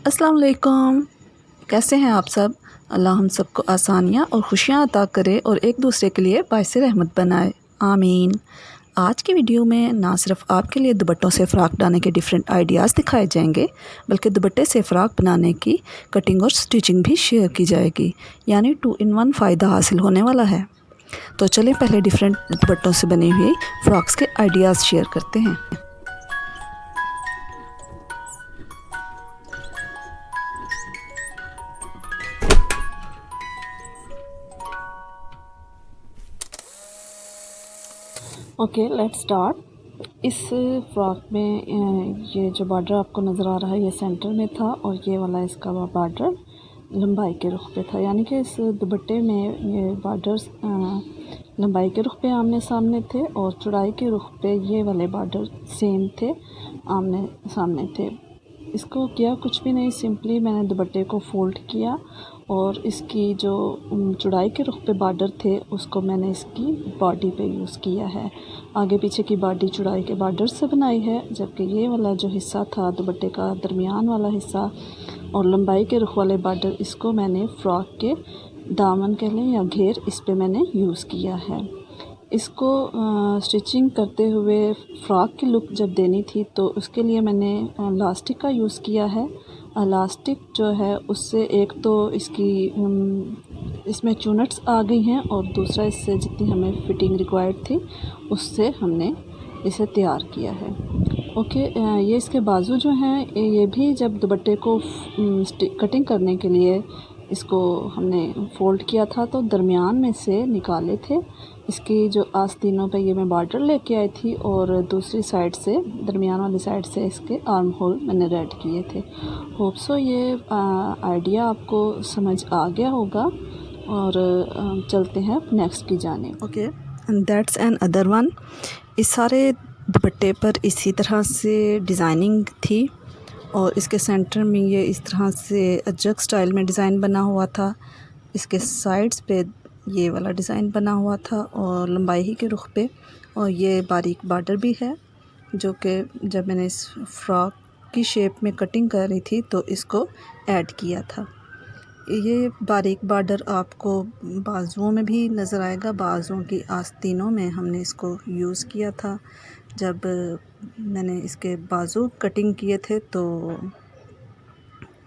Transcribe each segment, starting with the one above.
अस्सलाम वालेकुम। कैसे हैं आप सब? अल्लाह हम सबको आसानियाँ और खुशियाँ अता करे और एक दूसरे के लिए बाइसे रहमत बनाए, आमीन। आज की वीडियो में ना सिर्फ आपके लिए दुपट्टों से फ़्रॉक बनाने के डिफरेंट आइडियाज़ दिखाए जाएंगे, बल्कि दुपट्टे से फ़्रॉक बनाने की कटिंग और स्टिचिंग भी शेयर की जाएगी, यानी 2 in 1 फ़ायदा हासिल होने वाला है। तो चलें पहले डिफरेंट दुपट्टों से बनी हुई फ़्रॉक्स के आइडियाज़ शेयर करते हैं। Okay, let's start. इस फ्रॉक में ये जो बॉर्डर आपको नज़र आ रहा है ये सेंटर में था और ये वाला इसका बॉर्डर लंबाई के रुख पे था, यानी कि इस दुपट्टे में ये बॉर्डर्स लंबाई के रुख पे आमने सामने थे और चौड़ाई के रुख पे ये वाले बॉर्डर सेम थे, आमने सामने थे। इसको किया कुछ भी नहीं, सिंपली मैंने दुपट्टे को फ़ोल्ड किया और इसकी जो चौड़ाई के रुख पे बॉर्डर थे उसको मैंने इसकी बॉडी पे यूज़ किया है। आगे पीछे की बॉडी चौड़ाई के बॉर्डर से बनाई है, जबकि ये वाला जो हिस्सा था दुपट्टे का दरमियान वाला हिस्सा और लंबाई के रुख वाले बॉर्डर, इसको मैंने फ़्रॉक के दामन कह लें या घेर, इस पे मैंने यूज़ किया है। इसको स्टिचिंग करते हुए फ़्रॉक की लुक जब देनी थी तो उसके लिए मैंने इलास्टिक का यूज़ किया है। इलास्टिक जो है उससे एक तो इसकी इसमें चुनट्स आ गई हैं और दूसरा इससे जितनी हमें फ़िटिंग रिक्वायर्ड थी उससे हमने इसे तैयार किया है। ओके, ये इसके बाजू जो हैं ये भी जब दुपट्टे को कटिंग करने के लिए इसको हमने फ़ोल्ड किया था तो दरमियान में से निकाले थे। इसकी जो आस्तीनों पे ये मैं बॉर्डर लेके आई थी और दूसरी साइड से दरमियान वाली साइड से इसके आर्म होल मैंने रेड किए थे। होप सो ये आइडिया आपको समझ आ गया होगा और चलते हैं नेक्स्ट की जानिब। Okay, and that's an other one. इस सारे दुपट्टे पर इसी तरह से डिज़ाइनिंग थी और इसके सेंटर में ये इस तरह से अजरक स्टाइल में डिज़ाइन बना हुआ था। इसके साइड्स पे ये वाला डिज़ाइन बना हुआ था और लंबाई ही के रुख पे, और ये बारीक बॉर्डर भी है जो कि जब मैंने इस फ्रॉक की शेप में कटिंग कर रही थी तो इसको ऐड किया था। ये बारीक बॉर्डर आपको बाजुओं में भी नज़र आएगा, बाजुओं की आस्तीनों में हमने इसको यूज़ किया था। जब मैंने इसके बाजू कटिंग किए थे तो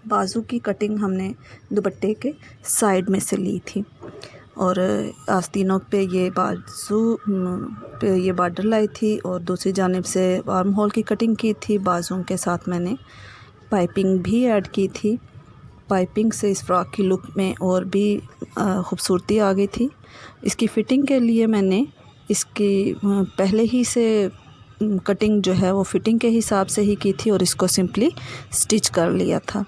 बाजू की कटिंग हमने दुपट्टे के साइड में से ली थी और आस्तीनों पे ये बाजू पे ये बॉर्डर लाई थी और दूसरी जानिब से आर्म होल की कटिंग की थी। बाजुओं के साथ मैंने पाइपिंग भी ऐड की थी। पाइपिंग से इस फ्रॉक की लुक में और भी ख़ूबसूरती आ गई थी। इसकी फ़िटिंग के लिए मैंने इसकी पहले ही से कटिंग जो है वो फ़िटिंग के हिसाब से ही की थी और इसको सिंपली स्टिच कर लिया था।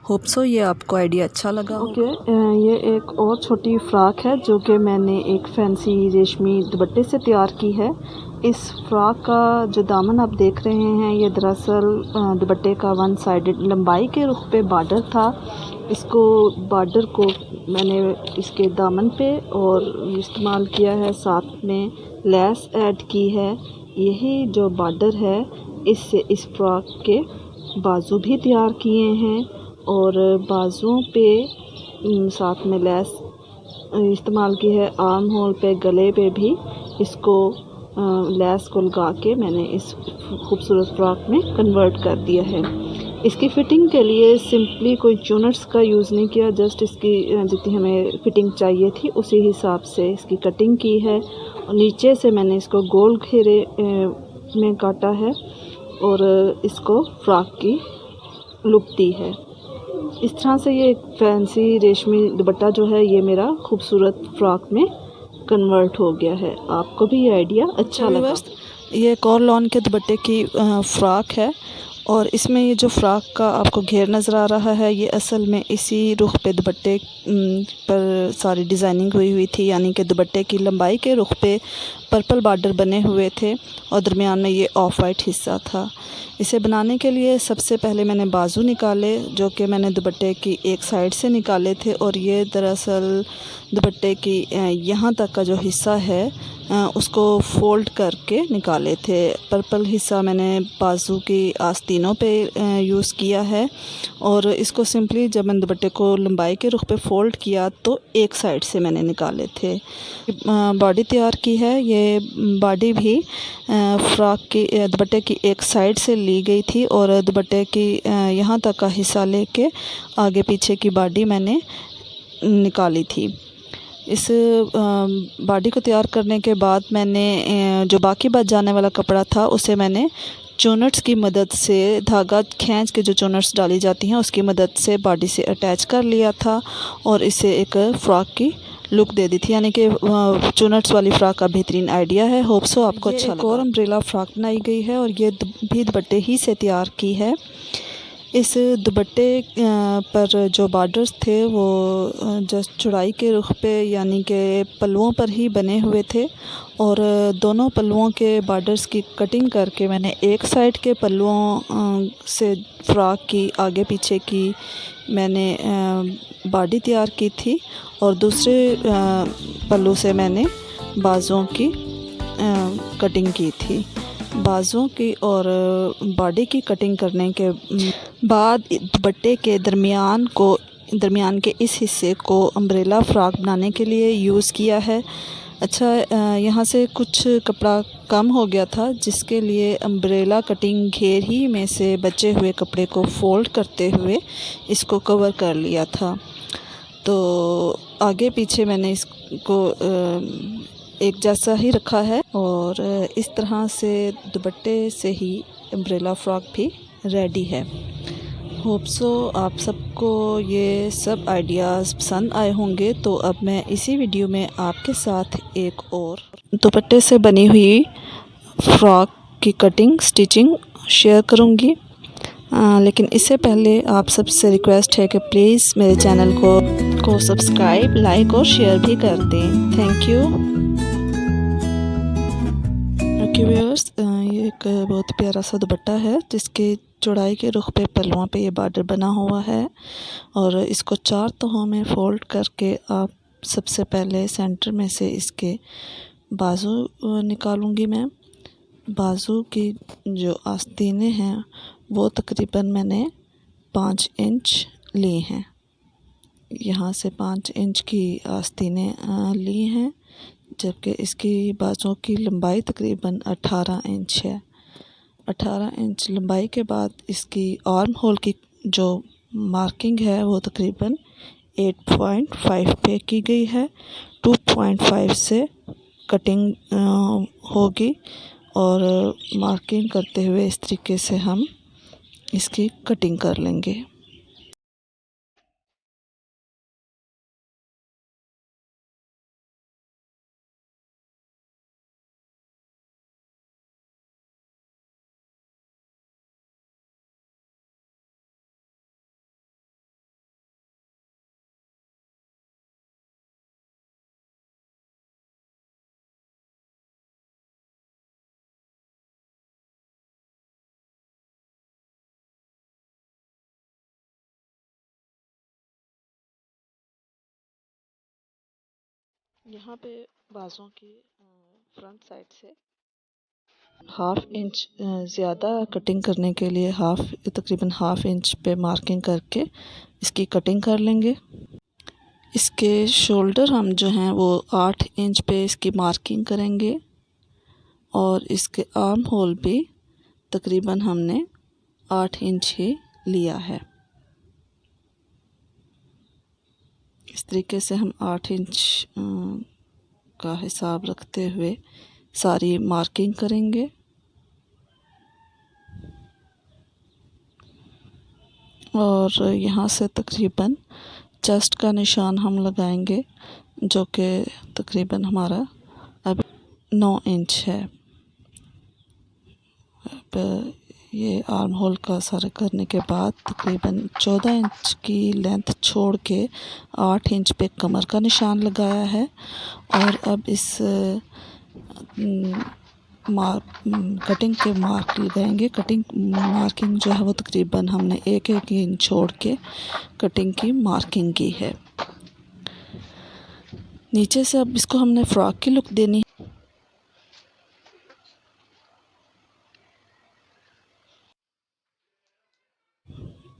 होप सो ये आपको आइडिया अच्छा लगा। ओके, ये एक और छोटी फ़्रॉक है जो कि मैंने एक फैंसी रेशमी दुपट्टे से तैयार की है। इस फ्रॉक का जो दामन आप देख रहे हैं ये दरअसल दुपट्टे का वन साइडेड लंबाई के रुख पे बॉर्डर था। इसको बॉर्डर को मैंने इसके दामन पे और इस्तेमाल किया है, साथ में लेस ऐड की है। यही जो बॉर्डर है इससे इस फ्रॉक के बाजू भी तैयार किए हैं और बाजुओं पे साथ में लेस इस्तेमाल की है। आर्म होल पे, गले पे भी इसको लेस को लगा के मैंने इस खूबसूरत फ्रॉक में कन्वर्ट कर दिया है। इसकी फ़िटिंग के लिए सिंपली कोई चुनट्स का यूज़ नहीं किया, जस्ट इसकी जितनी हमें फ़िटिंग चाहिए थी उसी हिसाब से इसकी कटिंग की है और नीचे से मैंने इसको गोल घेरे में काटा है और इसको फ्रॉक की लुक दी है। इस तरह से ये फैंसी रेशमी दुपट्टा जो है ये मेरा खूबसूरत फ्रॉक में कन्वर्ट हो गया है। आपको भी ये आइडिया अच्छा लगा? ये एक और लॉन के दुपट्टे की फ़्रॉक है और इसमें ये जो फ़्रॉक का आपको घेर नज़र आ रहा है ये असल में इसी रुख पे दुपट्टे पर सारी डिज़ाइनिंग हुई थी, यानी कि दुपट्टे की लंबाई के रुख पे पर्पल बॉर्डर बने हुए थे और दरमियान में ये ऑफ वाइट हिस्सा था। इसे बनाने के लिए सबसे पहले मैंने बाजू निकाले, जो कि मैंने दुपट्टे की एक साइड से निकाले थे, और ये दरअसल दुपट्टे की यहाँ तक का जो हिस्सा है उसको फ़ोल्ड करके निकाले थे। पर्पल हिस्सा मैंने बाजू की आस्तीनों पे यूज़ किया है, और इसको सिंपली जब मैंने दुपट्टे को लंबाई के रुख पे फ़ोल्ड किया तो एक साइड से मैंने निकाले थे। बॉडी तैयार की है। ये बॉडी भी फ़्रॉक की दुपट्टे की एक साइड से ली गई थी, और दुपट्टे की यहाँ तक का हिस्सा लेके आगे पीछे की बॉडी मैंने निकाली थी। इस बॉडी को तैयार करने के बाद मैंने जो बाकी बच जाने वाला कपड़ा था उसे मैंने चोनट्स की मदद से, धागा खींच के जो चोनट्स डाली जाती हैं उसकी मदद से बॉडी से अटैच कर लिया था, और इसे एक फ़्रॉक की लुक दे दी थी। यानी कि चोनट्स वाली फ़्रॉक का बेहतरीन आइडिया है। होप सो आपको अच्छा लगा। एक और अम्ब्रेला फ़्रॉक बनाई गई है, और ये भी दुपट्टे ही से तैयार की है। इस दुपट्टे पर जो बॉर्डर्स थे वो जस्ट चौड़ाई के रुख पे यानी कि पल्लुओं पर ही बने हुए थे, और दोनों पल्लुओं के बॉर्डर्स की कटिंग करके मैंने एक साइड के पल्लुओं से फ़्रॉक की आगे पीछे की मैंने बॉडी तैयार की थी, और दूसरे पल्लू से मैंने बाजुओं की कटिंग की थी। बाजुओं की और बॉडी की कटिंग करने के बाद दुपट्टे के दरमियान के इस हिस्से को अम्ब्रेला फ़्रॉक बनाने के लिए यूज़ किया है। अच्छा, यहाँ से कुछ कपड़ा कम हो गया था, जिसके लिए अम्ब्रेला कटिंग घेर ही में से बचे हुए कपड़े को फ़ोल्ड करते हुए इसको कवर कर लिया था। तो आगे पीछे मैंने इसको एक जैसा ही रखा है, और इस तरह से दुपट्टे से ही अम्ब्रेला फ़्रॉक भी रेडी है। होप सो आप सबको ये सब आइडियाज़ पसंद आए होंगे। तो अब मैं इसी वीडियो में आपके साथ एक और दुपट्टे से बनी हुई फ़्रॉक की कटिंग स्टिचिंग शेयर करूँगी। लेकिन इससे पहले आप सबसे रिक्वेस्ट है कि प्लीज़ मेरे चैनल को सब्सक्राइब, लाइक और शेयर भी कर दें। Thank you. ओके व्यूअर्स, ये एक बहुत प्यारा सा दुपट्टा है जिसके चौड़ाई के रुख पे पल्लुओं पे ये बॉर्डर बना हुआ है, और इसको 4 तहों में फ़ोल्ड करके आप सबसे पहले सेंटर में से इसके बाजू निकालूंगी मैं। बाजू की जो आस्तीनें हैं वो तकरीबन मैंने 5 इंच ली हैं। यहाँ से 5 इंच की आस्तीनें ली हैं, जबकि इसकी बाजुओं की लंबाई तकरीबन 18 इंच है। 18 इंच लंबाई के बाद इसकी आर्म होल की जो मार्किंग है वो तकरीबन 8.5 पे की गई है। 2.5 से कटिंग होगी, और मार्किंग करते हुए इस तरीके से हम इसकी कटिंग कर लेंगे। यहाँ पे बाजुओं की फ्रंट साइड से 1/2 इंच ज़्यादा कटिंग करने के लिए तकरीबन 1/2 इंच पे मार्किंग करके इसकी कटिंग कर लेंगे। इसके शोल्डर हम जो हैं वो 8 इंच पे इसकी मार्किंग करेंगे, और इसके आर्म होल भी तकरीबन हमने 8 इंच ही लिया है। इस तरीके से हम 8 इंच का हिसाब रखते हुए सारी मार्किंग करेंगे, और यहाँ से तकरीबन चेस्ट का निशान हम लगाएंगे, जो कि तकरीबन हमारा अब 9 इंच है। अब ये आर्म होल का सारा करने के बाद तकरीबन 14 इंच की लेंथ छोड़ के 8 इंच पे कमर का निशान लगाया है, और अब इस कटिंग के मार्क लगाएंगे। कटिंग मार्किंग जो है वो तकरीबन हमने 1-1 इंच छोड़ के कटिंग की मार्किंग की है। नीचे से अब इसको हमने फ्रॉक की लुक देनी।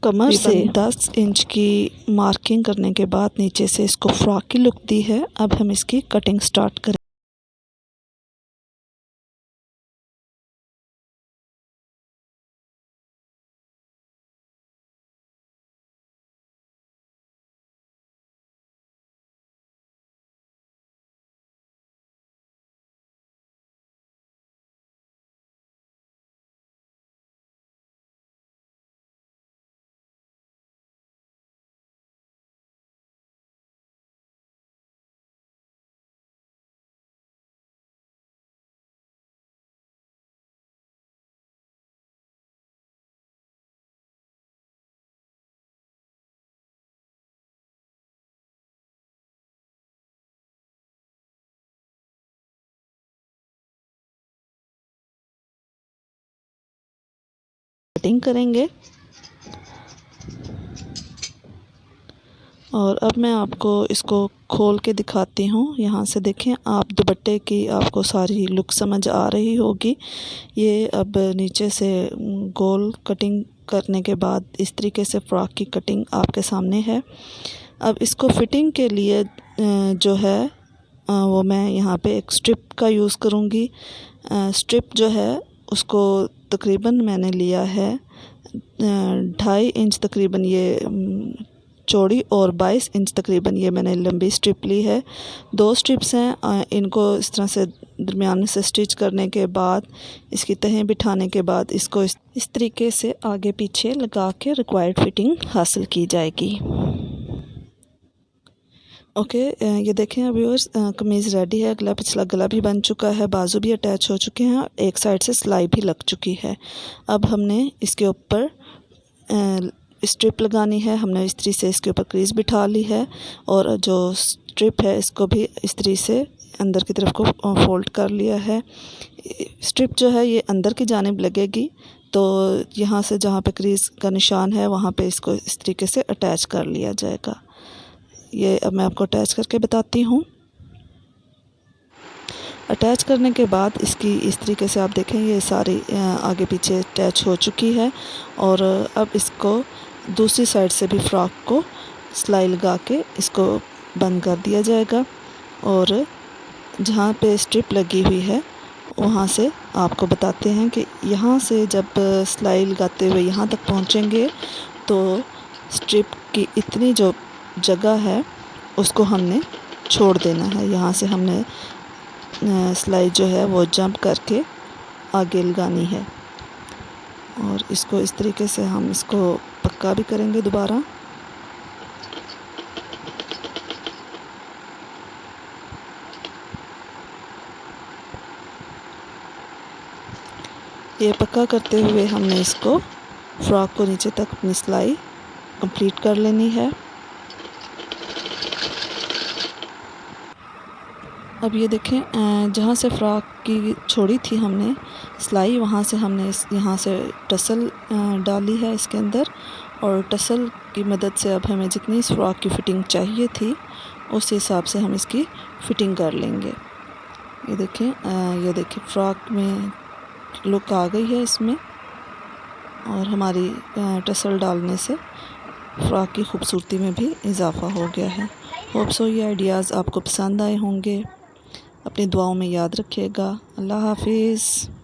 कमर से 10 इंच की मार्किंग करने के बाद नीचे से इसको फ्रॉक की लुक दी है। अब हम इसकी कटिंग स्टार्ट करें। कटिंग करेंगे और अब मैं आपको इसको खोल के दिखाती हूँ। यहाँ से देखें आप, दुपट्टे की आपको सारी लुक समझ आ रही होगी। ये अब नीचे से गोल कटिंग करने के बाद इस तरीके से फ्रॉक की कटिंग आपके सामने है। अब इसको फिटिंग के लिए जो है वो मैं यहाँ पे एक स्ट्रिप का यूज़ करूँगी। स्ट्रिप जो है उसको तकरीबन मैंने लिया है 2.5 इंच तकरीबन ये चौड़ी और 22 इंच तकरीबन ये मैंने लंबी स्ट्रिप ली है। 2 स्ट्रिप्स हैं। इनको इस तरह से दरमियान में से स्टिच करने के बाद इसकी तहें बिठाने के बाद इसको इस तरीके से आगे पीछे लगा के रिक्वायर्ड फिटिंग हासिल की जाएगी। ओके, ये देखें अभी कमीज़ रेडी है। अगला पिछला गला भी बन चुका है, बाजू भी अटैच हो चुके हैं, एक साइड से सिलाई भी लग चुकी है। अब हमने इसके ऊपर स्ट्रिप लगानी है। हमने इस्त्री से इसके ऊपर क्रीज बिठा ली है और जो स्ट्रिप है इसको भी इस्त्री से अंदर की तरफ को फोल्ड कर लिया है। स्ट्रिप जो है ये अंदर की जानिब लगेगी, तो यहाँ से जहाँ पे क्रीज का निशान है वहाँ पे इसको इस तरीके से अटैच कर लिया जाएगा। ये अब मैं आपको अटैच करके बताती हूँ। अटैच करने के बाद इसकी इस तरीके से आप देखें ये सारी आगे पीछे अटैच हो चुकी है। और अब इसको दूसरी साइड से भी फ्रॉक को सिलाई लगा के इसको बंद कर दिया जाएगा। और जहाँ पे स्ट्रिप लगी हुई है वहाँ से आपको बताते हैं कि यहाँ से जब सिलाई लगाते हुए यहाँ तक पहुँचेंगे तो स्ट्रिप की इतनी जो जगह है उसको हमने छोड़ देना है। यहाँ से हमने सिलाई जो है वो जंप करके आगे लगानी है और इसको इस तरीके से हम इसको पक्का भी करेंगे दोबारा। ये पक्का करते हुए हमने इसको फ्रॉक को नीचे तक अपनी सिलाई कंप्लीट कर लेनी है। अब ये देखें जहाँ से फ्रॉक की छोड़ी थी हमने सिलाई, वहाँ से हमने यहाँ से टसल डाली है इसके अंदर, और टसल की मदद से अब हमें जितनी इस फ्रॉक की फ़िटिंग चाहिए थी उस हिसाब से हम इसकी फ़िटिंग कर लेंगे। ये देखें फ्रॉक में लुक आ गई है इसमें, और हमारी टसल डालने से फ्रॉक की खूबसूरती में भी इजाफ़ा हो गया है। होप सो ये आइडियाज़ आपको पसंद आए होंगे। अपनी दुआओं में याद रखिएगा। अल्लाह हाफिज़।